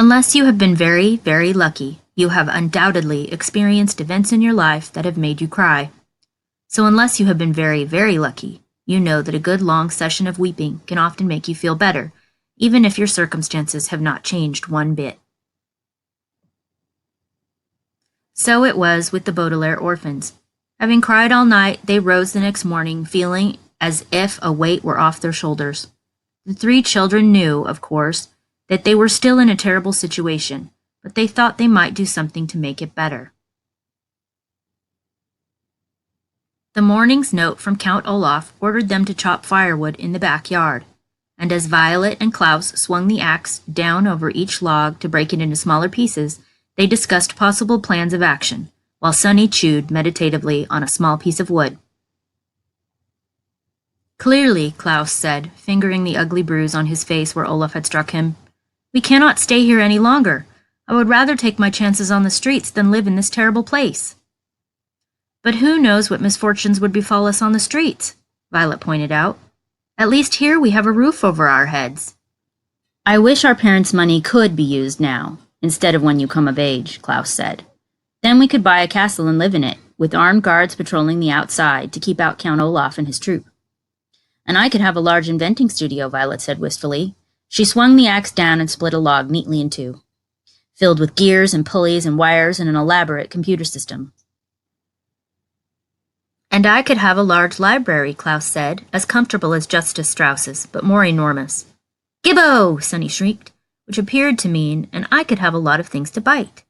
Unless you have been very, very lucky, you have undoubtedly experienced events in your life that have made you cry. So unless you have been very, very lucky, you know that a good long session of weeping can often make you feel better, even if your circumstances have not changed one bit. So it was with the Baudelaire orphans. Having cried all night, they rose the next morning feeling as if a weight were off their shoulders. The three children knew, of course, that they were still in a terrible situation, but they thought they might do something to make it better. The morning's note from Count Olaf ordered them to chop firewood in the backyard, and as Violet and Klaus swung the axe down over each log to break it into smaller pieces, they discussed possible plans of action, while Sonny chewed meditatively on a small piece of wood. Clearly, Klaus said, fingering the ugly bruise on his face where Olaf had struck him, we cannot stay here any longer. I would rather take my chances on the streets than live in this terrible place. But who knows what misfortunes would befall us on the streets, Violet pointed out. At least here we have a roof over our heads. I wish our parents' money could be used now, instead of when you come of age, Klaus said. Then we could buy a castle and live in it, with armed guards patrolling the outside to keep out Count Olaf and his troop. And I could have a large inventing studio, Violet said wistfully. She swung the axe down and split a log neatly in two, filled with gears and pulleys and wires and an elaborate computer system. And I could have a large library, Klaus said, as comfortable as Justice Strauss's, but more enormous. Gibbo! Sonny shrieked, which appeared to mean, and I could have a lot of things to bite.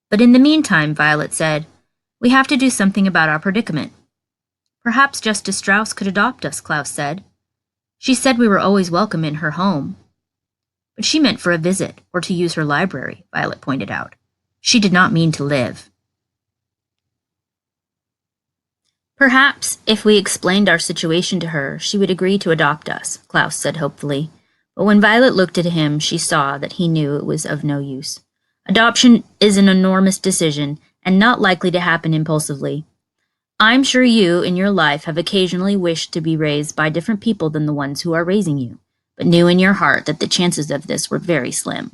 But in the meantime, Violet said, we have to do something about our predicament. Perhaps Justice Strauss could adopt us, Klaus said. She said we were always welcome in her home. But she meant for a visit, or to use her library, Violet pointed out. She did not mean to live. Perhaps, if we explained our situation to her, she would agree to adopt us, Klaus said hopefully. But when Violet looked at him, she saw that he knew it was of no use. Adoption is an enormous decision, and not likely to happen impulsively. I'm sure you, in your life, have occasionally wished to be raised by different people than the ones who are raising you, but knew in your heart that the chances of this were very slim.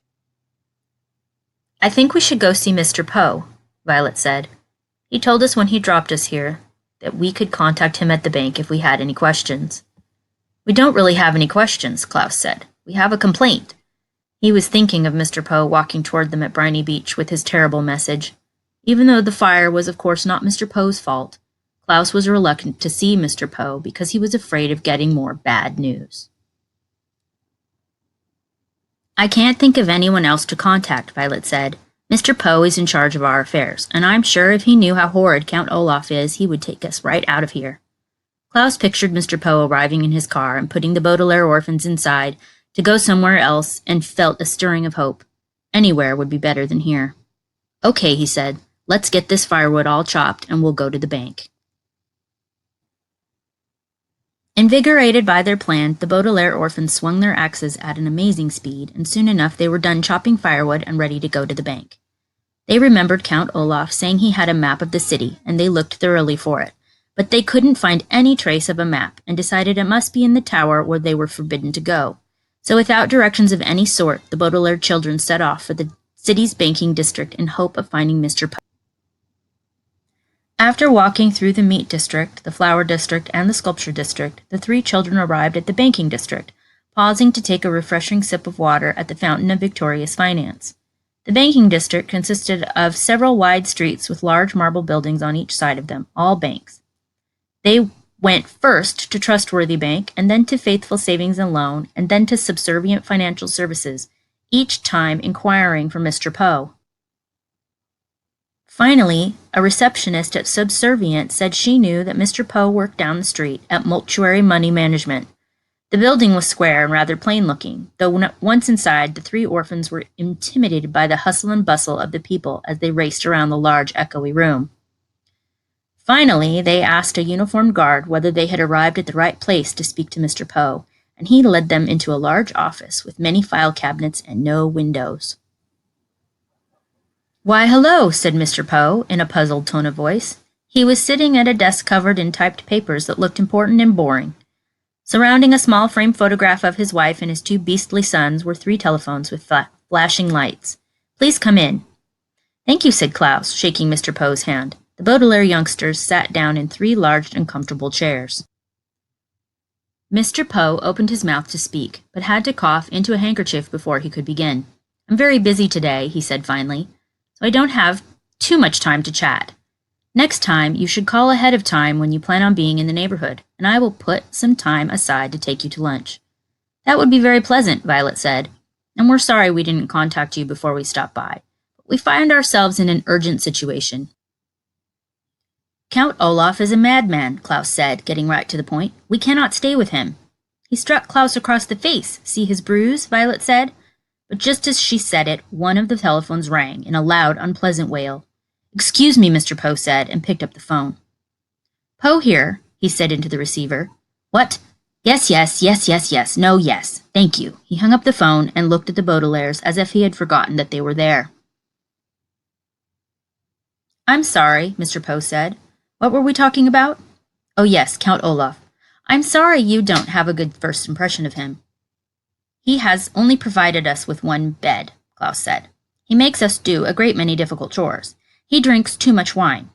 I think we should go see Mr. Poe, Violet said. He told us when he dropped us here that we could contact him at the bank if we had any questions. We don't really have any questions, Klaus said. We have a complaint. He was thinking of Mr. Poe walking toward them at Briny Beach with his terrible message. Even though the fire was of course not Mr. Poe's fault, Klaus was reluctant to see Mr. Poe because he was afraid of getting more bad news. I can't think of anyone else to contact, Violet said. Mr. Poe is in charge of our affairs, and I'm sure if he knew how horrid Count Olaf is, he would take us right out of here. Klaus pictured Mr. Poe arriving in his car and putting the Baudelaire orphans inside to go somewhere else and felt a stirring of hope. Anywhere would be better than here. Okay, he said, let's get this firewood all chopped and we'll go to the bank. Invigorated by their plan, the Baudelaire orphans swung their axes at an amazing speed, and soon enough they were done chopping firewood and ready to go to the bank. They remembered Count Olaf saying he had a map of the city, and they looked thoroughly for it. But they couldn't find any trace of a map, and decided it must be in the tower where they were forbidden to go. So without directions of any sort, the Baudelaire children set off for the city's banking district in hope of finding Mr. Poe. After walking through the meat district, the flower district, and the sculpture district, the three children arrived at the banking district, pausing to take a refreshing sip of water at the fountain of victorious finance. The banking district consisted of several wide streets with large marble buildings on each side of them, all banks. They went first to Trustworthy Bank, and then to Faithful Savings and Loan, and then to Subservient Financial Services, each time inquiring for Mr. Poe. Finally, a receptionist at Subservient said she knew that Mr. Poe worked down the street at Mortuary Money Management. The building was square and rather plain-looking, though once inside, the three orphans were intimidated by the hustle and bustle of the people as they raced around the large, echoey room. Finally, they asked a uniformed guard whether they had arrived at the right place to speak to Mr. Poe, and he led them into a large office with many file cabinets and no windows. Why, hello, said Mr. Poe in a puzzled tone of voice. He was sitting at a desk covered in typed papers that looked important and boring. Surrounding a small frame photograph of his wife and his two beastly sons were three telephones with flashing lights. Please come in. Thank you, said Klaus, shaking Mr. Poe's hand. The Baudelaire youngsters sat down in 3 large and comfortable chairs. Mr. Poe opened his mouth to speak, but had to cough into a handkerchief before he could begin. I'm very busy today, he said finally, so I don't have too much time to chat. Next time, you should call ahead of time when you plan on being in the neighborhood, and I will put some time aside to take you to lunch. That would be very pleasant, Violet said, and we're sorry we didn't contact you before we stopped by. But we find ourselves in an urgent situation. Count Olaf is a madman, Klaus said, getting right to the point. We cannot stay with him. He struck Klaus across the face. See his bruise? Violet said. But just as she said it, one of the telephones rang in a loud, unpleasant wail. Excuse me, Mr. Poe said, and picked up the phone. Poe here, he said into the receiver. What? Yes. No, yes. Thank you. He hung up the phone and looked at the Baudelaires as if he had forgotten that they were there. I'm sorry, Mr. Poe said. What were we talking about? Oh, yes, Count Olaf. I'm sorry you don't have a good first impression of him. He has only provided us with one bed, Klaus said. He makes us do a great many difficult chores. He drinks too much wine.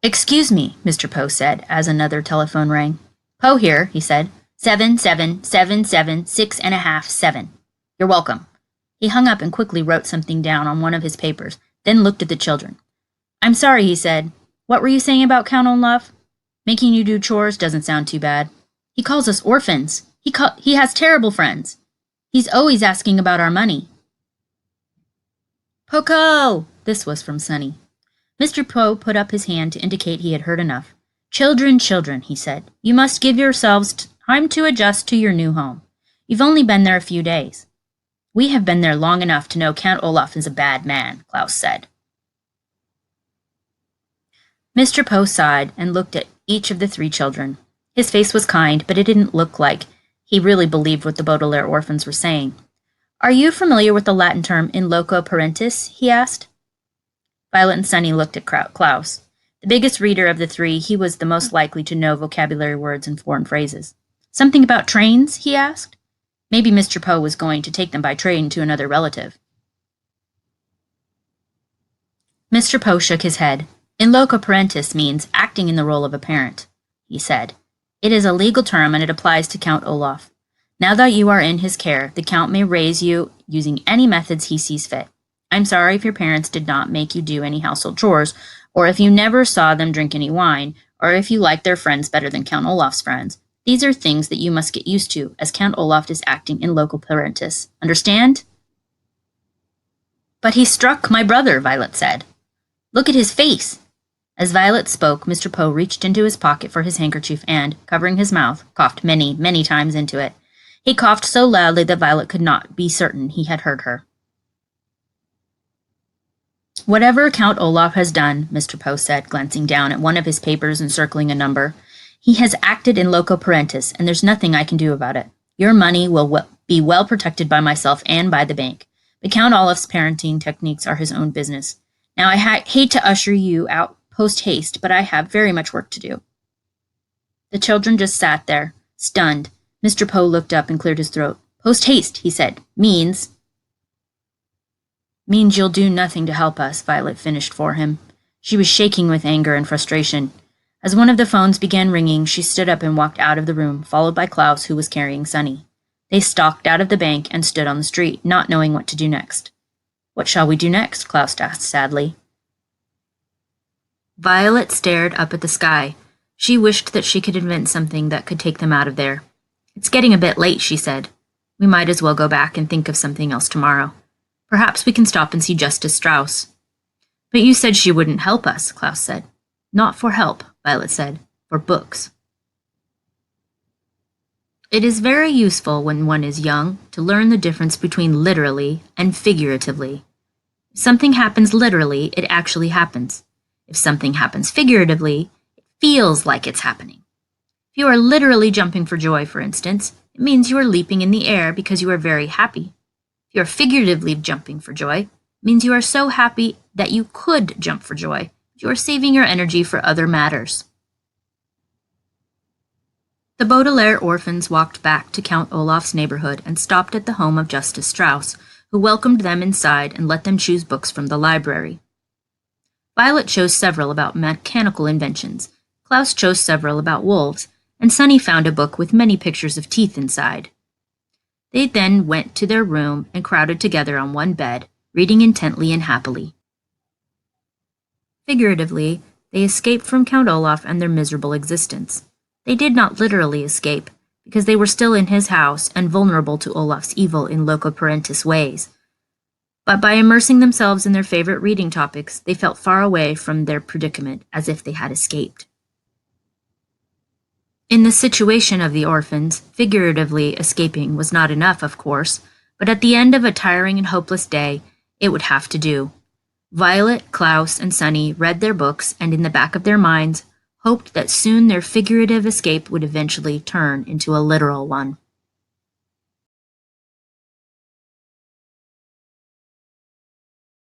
Excuse me, Mr. Poe said, as another telephone rang. Poe here, he said. 7. You're welcome. He hung up and quickly wrote something down on one of his papers, then looked at the children. I'm sorry, he said. What were you saying about Count Olaf? Making you do chores doesn't sound too bad. He calls us orphans. He has terrible friends. He's always asking about our money. Poco! This was from Sonny. Mr. Poe put up his hand to indicate he had heard enough. Children, he said. You must give yourselves time to adjust to your new home. You've only been there a few days. We have been there long enough to know Count Olaf is a bad man, Klaus said. Mr. Poe sighed and looked at each of the 3 children. His face was kind, but it didn't look like he really believed what the Baudelaire orphans were saying. Are you familiar with the Latin term in loco parentis? He asked. Violet and Sonny looked at Klaus. The biggest reader of the 3, he was the most likely to know vocabulary words and foreign phrases. Something about trains? He asked. Maybe Mr. Poe was going to take them by train to another relative. Mr. Poe shook his head. In loco parentis means acting in the role of a parent, he said. It is a legal term and it applies to Count Olaf. Now that you are in his care, the Count may raise you using any methods he sees fit. I'm sorry if your parents did not make you do any household chores, or if you never saw them drink any wine, or if you like their friends better than Count Olaf's friends. These are things that you must get used to, as Count Olaf is acting in loco parentis. Understand? But he struck my brother, Violet said. Look at his face. As Violet spoke, Mr. Poe reached into his pocket for his handkerchief and, covering his mouth, coughed many times into it. He coughed so loudly that Violet could not be certain he had heard her. Whatever Count Olaf has done, Mr. Poe said, glancing down at one of his papers and circling a number, he has acted in loco parentis, and there's nothing I can do about it. Your money will be well protected by myself and by the bank. But Count Olaf's parenting techniques are his own business. Now, I hate to usher you out post-haste, but I have very much work to do. The children just sat there, stunned. Mr. Poe looked up and cleared his throat. Post-haste, he said, means you'll do nothing to help us, Violet finished for him. She was shaking with anger and frustration. As one of the phones began ringing, she stood up and walked out of the room, followed by Klaus, who was carrying Sonny. They stalked out of the bank and stood on the street, not knowing what to do next. What shall we do next? Klaus asked sadly. Violet stared up at the sky. She wished that she could invent something that could take them out of there. It's getting a bit late, she said. We might as well go back and think of something else tomorrow. Perhaps we can stop and see Justice Strauss. But you said she wouldn't help us, Klaus said. Not for help, Violet said. For books. It is very useful when one is young to learn the difference between literally and figuratively. If something happens literally, it actually happens. If something happens figuratively, it feels like it's happening. If you are literally jumping for joy, for instance, it means you are leaping in the air because you are very happy. If you are figuratively jumping for joy, it means you are so happy that you could jump for joy. You are saving your energy for other matters. The Baudelaire orphans walked back to Count Olaf's neighborhood and stopped at the home of Justice Strauss, who welcomed them inside and let them choose books from the library. Violet chose several about mechanical inventions, Klaus chose several about wolves, and Sunny found a book with many pictures of teeth inside. They then went to their room and crowded together on one bed, reading intently and happily. Figuratively, they escaped from Count Olaf and their miserable existence. They did not literally escape, because they were still in his house and vulnerable to Olaf's evil in loco parentis ways. But by immersing themselves in their favorite reading topics, they felt far away from their predicament, as if they had escaped. In the situation of the orphans, figuratively escaping was not enough, of course, but at the end of a tiring and hopeless day, it would have to do. Violet, Klaus, and Sunny read their books and in the back of their minds hoped that soon their figurative escape would eventually turn into a literal one.